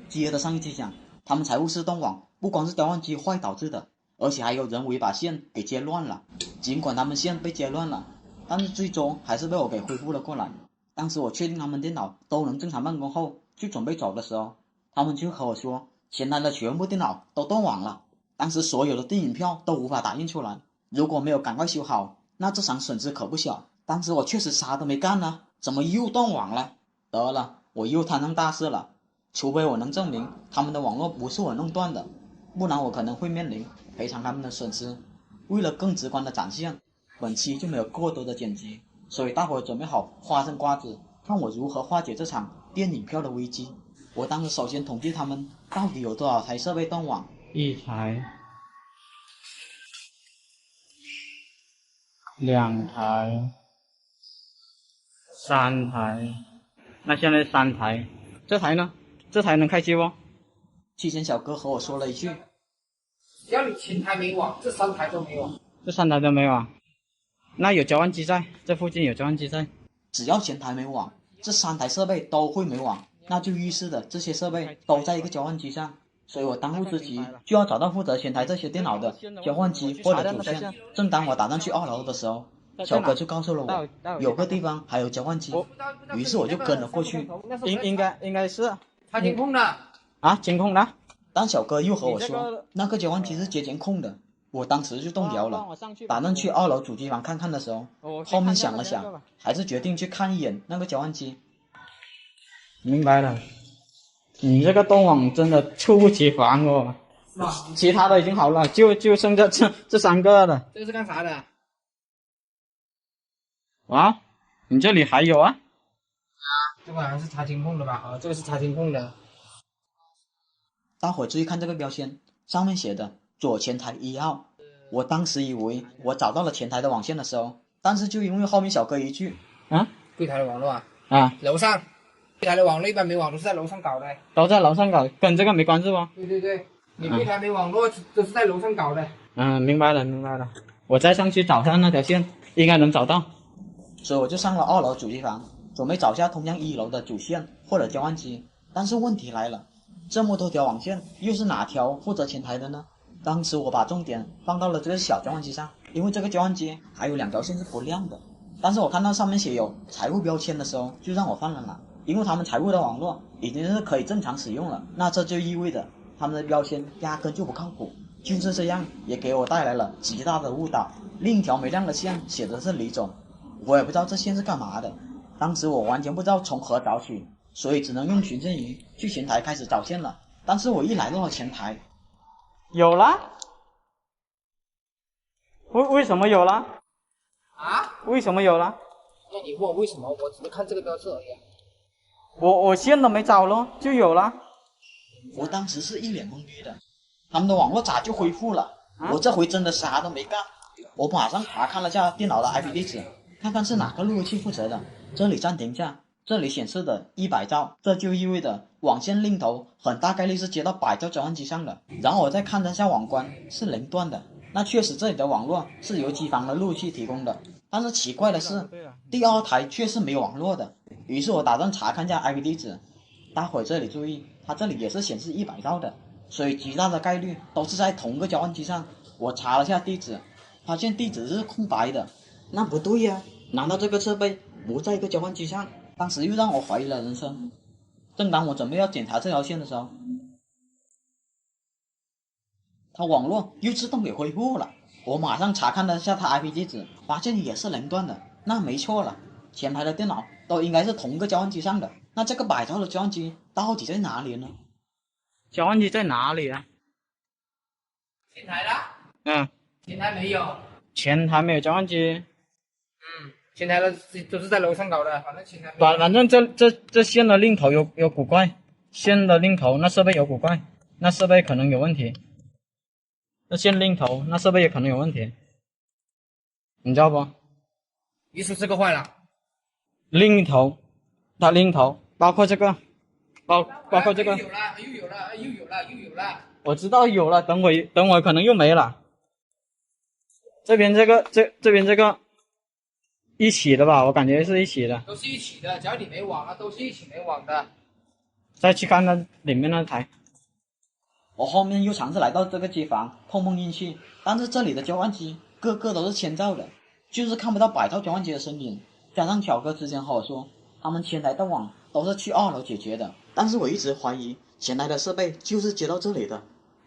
接着上一期讲，他们财务失断网不光是交换机坏导致的，而且还有人为把线给接乱了。尽管他们线被接乱了，但是最终还是被我给恢复了过来。当时我确定他们电脑都能正常办公后，就准备走的时候，他们就和我说前台的全部电脑都断网了，当时所有的电影票都无法打印出来，如果没有赶快修好，那这场损失可不小。当时我确实啥都没干呢，怎么又断网了？得了，我又摊上大事了。除非我能证明他们的网络不是我弄断的，不然我可能会面临赔偿他们的损失。为了更直观的展现，本期就没有过多的剪辑，所以大伙准备好花生瓜子，看我如何化解这场电影票的危机。我当时首先统计他们到底有多少台设备断网。一台、2台、3台，那现在3台，这台呢？这台能开机不？期间小哥和我说了一句，只要你前台没网，这3台都没网。这3台都没网，那有交换机在，这附近有交换机在。只要前台没网，这3台设备都会没网，那就预示着这些设备都在一个交换机上。所以我当务之急就要找到负责前台这些电脑的交换机或者主线。正当我打算去2楼的时候，小哥就告诉了我有个地方还有交换机，于是我就跟了过去。应该是查监控的啊，监控的。但小哥又和我说那个交换机是接监控的，我当时就动摇了，打算去2楼主机房看看的时候，后面想了想，还是决定去看一眼那个交换机。明白了，你这个断网真的猝不及防哦，其他的已经好了，就剩这3个了。这个是干啥的？啊，你这里还有啊？这个好像是查监控的吧？啊，这个是查监控的。大伙注意看这个标签，上面写的左前台1号。我当时以为我找到了前台的网线的时候，但是就因为后面小哥一句柜台的网络啊，楼上柜台的网络一般没网都是在楼上搞的。都在楼上搞，跟这个没关系吧？对，你柜台没网络都是在楼上搞的。明白了，我再上去找下那条线，应该能找到。所以我就上了2楼主机房，准备找下通向1楼的主线或者交换机。但是问题来了，这么多条网线，又是哪条负责前台的呢？当时我把重点放到了这个小交换机上，因为这个交换机还有2条线是不亮的。但是我看到上面写有财务标签的时候，就让我犯了难，因为他们财务的网络已经是可以正常使用了，那这就意味着他们的标签压根就不靠谱。就是这样，也给我带来了极大的误导。另一条没亮的线写的是李总，我也不知道这线是干嘛的，当时我完全不知道从何找起，所以只能用寻线仪去前台开始找线了。但是我一来到了前台，有了？为什么有了？啊？为什么有了？那你问我为什么？我只是看这个标志而已。我线都没找咯，就有了。我当时是一脸懵逼的，他们的网络咋就恢复了？我这回真的啥都没干，我马上查看了下电脑的 IP 地址，看看是哪个路由器负责的。这里暂停下，这里显示的100兆，这就意味着网线另头很大概率是接到100兆交换机上的。然后我再看了下网关，是零段的，那确实这里的网络是由机房的路由器提供的。但是奇怪的是，第2台却是没有网络的。于是我打算查看下 IP 地址，大伙这里注意，它这里也是显示100兆的，所以极大的概率都是在同个交换机上。我查了下地址，发现地址是空白的，那不对呀，难道这个设备不在一个交换机上？当时又让我怀疑了人生。正当我准备要检查这条线的时候，它网络又自动给恢复了。我马上查看了下它 IP 地址，发现也是零段的，那没错了，前台的电脑都应该是同个交换机上的。那这个100兆的交换机到底在哪里呢？交换机在哪里啊？前台的？前台没有。前台没有交换机。前台的都是在楼上搞的，反正前台。反正这线的另头有古怪，线的另头那设备有古怪，那设备可能有问题。那线另头那设备也可能有问题，你知道不？于是这个坏了。另一头，它另一头包括这个，包括这个。又有了。我知道有了，等会可能又没了。这边这个一起的吧，我感觉是一起的。都是一起的，只要你没网啊，都是一起没网的。再去看那里面那台。我后面又尝试来到这个机房碰碰运气，但是这里的交换机个个都是千兆的，就是看不到百兆交换机的身影。加上巧哥之前和我说，他们前台断网都是去2楼解决的，但是我一直怀疑前台的设备就是接到这里的。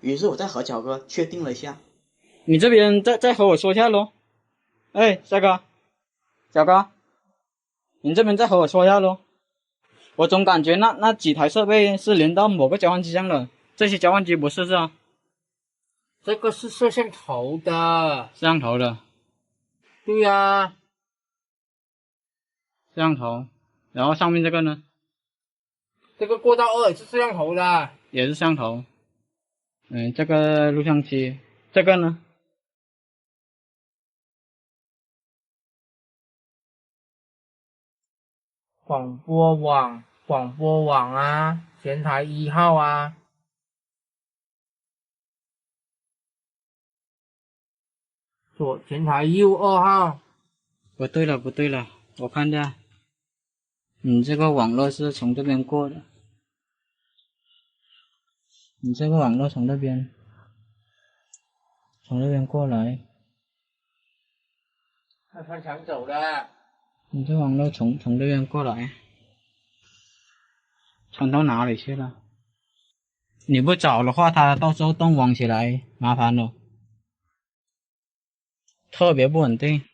于是我再和巧哥确定了一下。你这边再和我说一下咯。哎，帅哥，小哥，你这边再和我说一下咯。我总感觉那几台设备是连到某个交换机上的，这些交换机不是是吧？这个是摄像头的。摄像头的。对呀，摄像头。然后上面这个呢？这个过道2也是摄像头的。也是摄像头。这个录像机。这个呢？广播网啊，前台1号啊。左前台右2号。不对了，我看一下。你这个网络是从这边过的。你这个网络从这边过来。他抢走的。你这网络从这边过来，传到哪里去了？你不找的话，他到时候断网起来麻烦了，特别不稳定。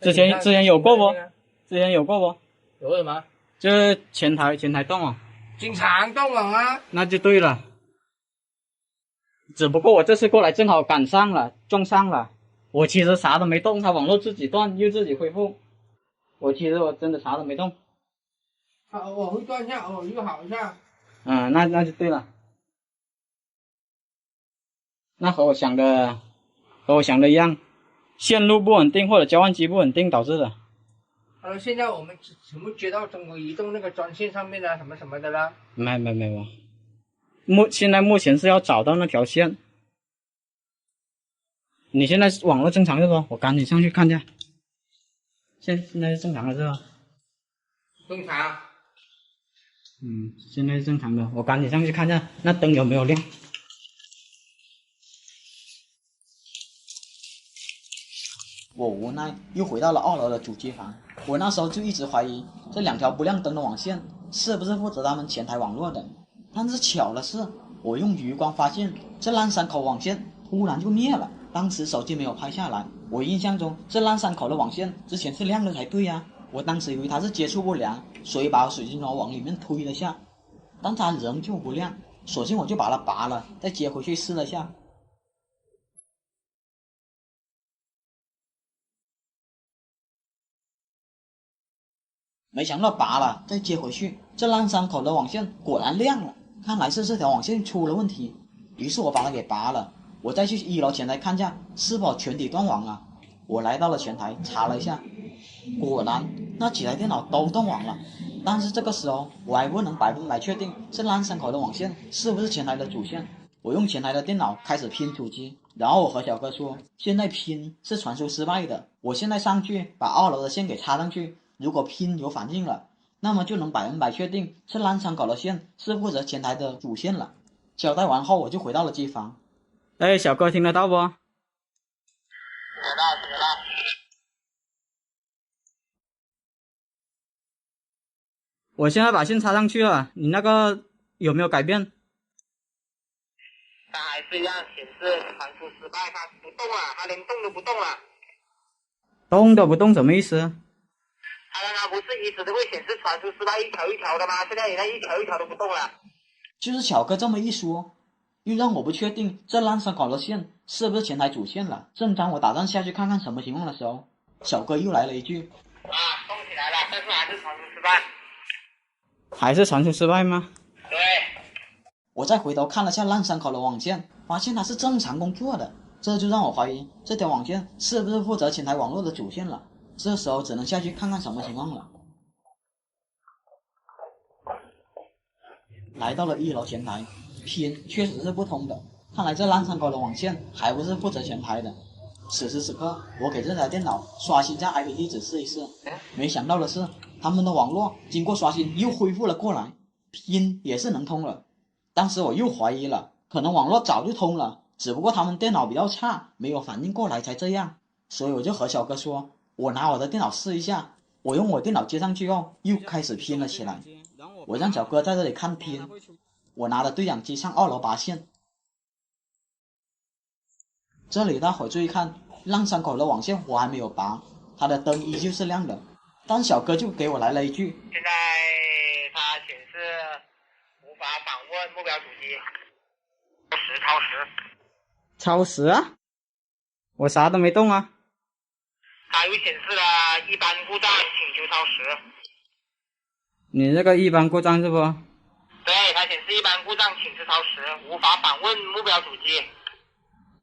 之前有过不？之前有过不？有什么？就是前台断网。经常断网啊。那就对了。只不过我这次过来正好赶上了，撞上了。我其实啥都没动，他网络自己断又自己恢复。我真的啥都没动。我会断一下，又好一下。那就对了。那和我想的一样，线路不稳定或者交换机不稳定导致的。现在我们全部接到中国移动那个专线上面的什么什么的了。没。现在目前是要找到那条线。你现在网络正常是不？我赶紧上去看一下。现在是正常的是吧？正常。现在是正常的，我赶紧上去看一下那灯有没有亮。我无奈又回到了2楼的主机房。我那时候就一直怀疑这2条不亮灯的网线是不是负责他们前台网络的，但是巧的是，我用余光发现这烂3口网线突然就灭了。当时手机没有拍下来，我印象中这烂3口的网线之前是亮的才对呀。我当时以为它是接触不良，所以把水晶螺往里面推了下，但它仍旧不亮，索性我就把它拔了，再接回去试了下。没想到拔了再接回去，这烂3口的网线果然亮了，看来是这条网线出了问题。于是我把它给拔了，我再去1楼前台看下是否全体断网了。我来到了前台查了一下，果然那几台电脑都断网了。但是这个时候我还不能100%确定这烂3口的网线是不是前台的主线。我用前台的电脑开始拼主机，然后我和小哥说，现在拼是传输失败的，我现在上去把2楼的线给插上去，如果拼有反应了，那么就能100%确定这烂3口的线是负责前台的主线了。交代完后我就回到了机房。哎，小哥听得到不？听得到。我现在把线插上去了，你那个有没有改变？它还是一样显示传输失败，它不动了，它连动都不动了。动都不动什么意思？它不是一直都会显示传输失败一条一条的吗？现在连一条一条都不动了。就是巧哥这么一说，又让我不确定这烂3口的线是不是前台主线了。正当我打算下去看看什么情况的时候，小哥又来了一句：动起来了，但是还是传输失败。还是传输失败吗？对。我再回头看了下烂3口的网线，发现它是正常工作的，这就让我怀疑这条网线是不是负责前台网络的主线了。这时候只能下去看看什么情况了。来到了1楼前台，拼确实是不通的，看来这烂3口的网线还不是负责前台的。此时此刻，我给这台电脑刷新下 IP 地址试一试，没想到的是，他们的网络经过刷新又恢复了过来，拼也是能通了。当时我又怀疑了，可能网络早就通了，只不过他们电脑比较差，没有反应过来才这样。所以我就和小哥说，我拿我的电脑试一下。我用我电脑接上去后，又开始拼了起来。我让小哥在这里看拼，我拿着对讲机上2楼拔线。这里大伙注意看，浪山口的网线我还没有拔，它的灯依旧是亮的。但小哥就给我来了一句：现在它显示无法访问目标主机，超时啊！我啥都没动啊。它又显示了一般故障，请求超时。你这个一般故障是不？对，它显示一般故障，请示超时，无法访问目标主机。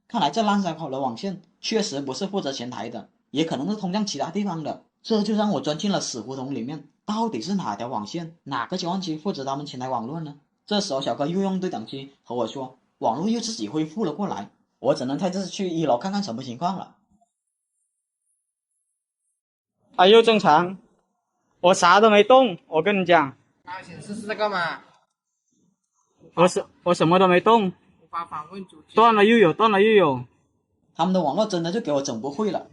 看来这浪山口的网线确实不是负责前台的，也可能是通向其他地方的。这就让我钻进了死胡同里面，到底是哪条网线，哪个交换机负责他们前台网络呢？这时候小哥又用对讲机和我说，网络又自己恢复了过来，我只能再次去1楼看看什么情况了。啊，又正常，我啥都没动，我跟你讲，它显示是这个吗？我什么都没动，无法访问主机。断了又有，断了又有。他们的网络真的就给我整不会了，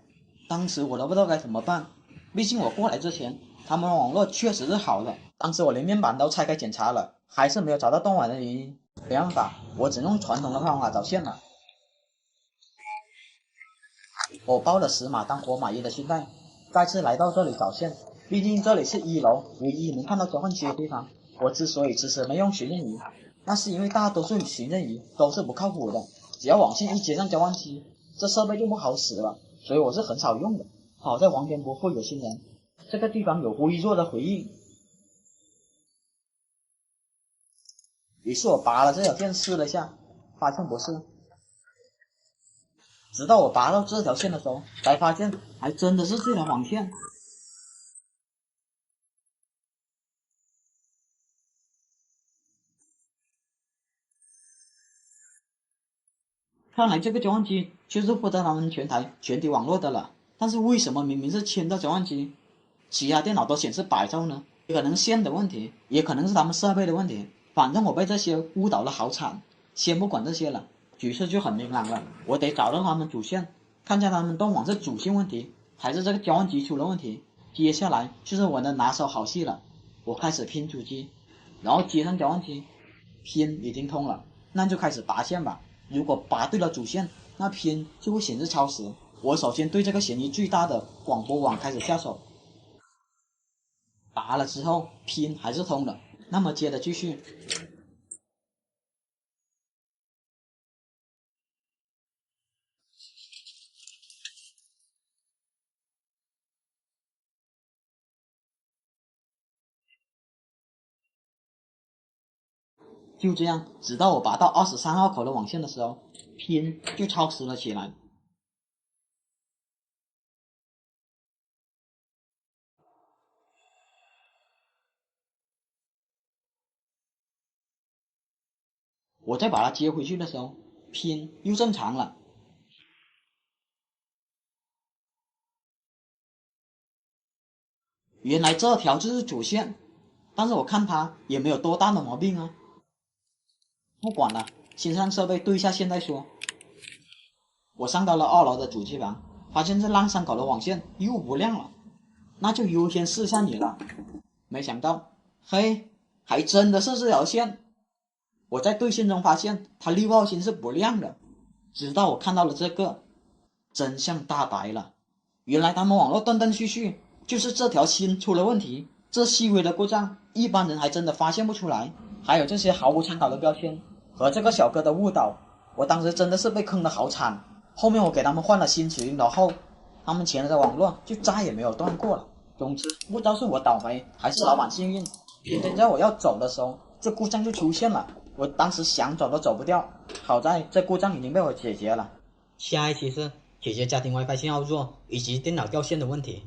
当时我都不知道该怎么办。毕竟我过来之前，他们的网络确实是好的，当时我连面板都拆开检查了，还是没有找到断网的原因。没办法，我只能用传统的方法找线了。我抱着死马当活马医的心态，再次来到这里找线。毕竟这里是1楼唯一能看到交换机的地方。我之所以迟迟没用寻认仪，那是因为大多数寻认仪都是不靠谱的，只要网线一接上交换机，这设备就不好使了，所以我是很少用的。好在王天不负有心人，这个地方有微弱的回应。于是我拔了这条线试了一下，发现不是。直到我拔到这条线的时候，才发现还真的是这条网线。看来这个交换机就是负责他们全台全体网络的了。但是为什么明明是千兆交换机，其他电脑都显示100兆呢？也可能线的问题，也可能是他们设备的问题。反正我被这些误导的好惨。先不管这些了，局势就很明朗了。我得找到他们主线，看下他们断网是主线问题，还是这个交换机出了问题。接下来就是我的拿手好戏了。我开始拼主机，然后接上交换机，拼已经通了，那就开始拔线吧。如果拔对了主线，那拼就会显示超时。我首先对这个嫌疑最大的广播网开始下手。拔了之后，拼还是通的，那么接着继续。就这样，直到我拔到23号口的网线的时候，拼就超时了起来。我再把它接回去的时候，拼又正常了。原来这条就是主线，但是我看它也没有多大的毛病啊。不管了，先上设备对一下线再说。我上到了2楼的主机房，发现这浪山口的网线又不亮了，那就优先试下你了。没想到，嘿，还真的是这条线。我在对线中发现它6号线是不亮的，直到我看到了这个，真相大白了。原来他们网络断断续续，就是这条线出了问题。这细微的故障，一般人还真的发现不出来。还有这些毫无参考的标签和这个小哥的误导，我当时真的是被坑得好惨。后面我给他们换了新指令导后，他们前台的网络就再也没有断过了。总之，不知道是我倒霉还是老板幸运，偏偏在我要走的时候，这故障就出现了。我当时想走都走不掉，好在这故障已经被我解决了。下一期是解决家庭 WiFi 信号弱以及电脑掉线的问题。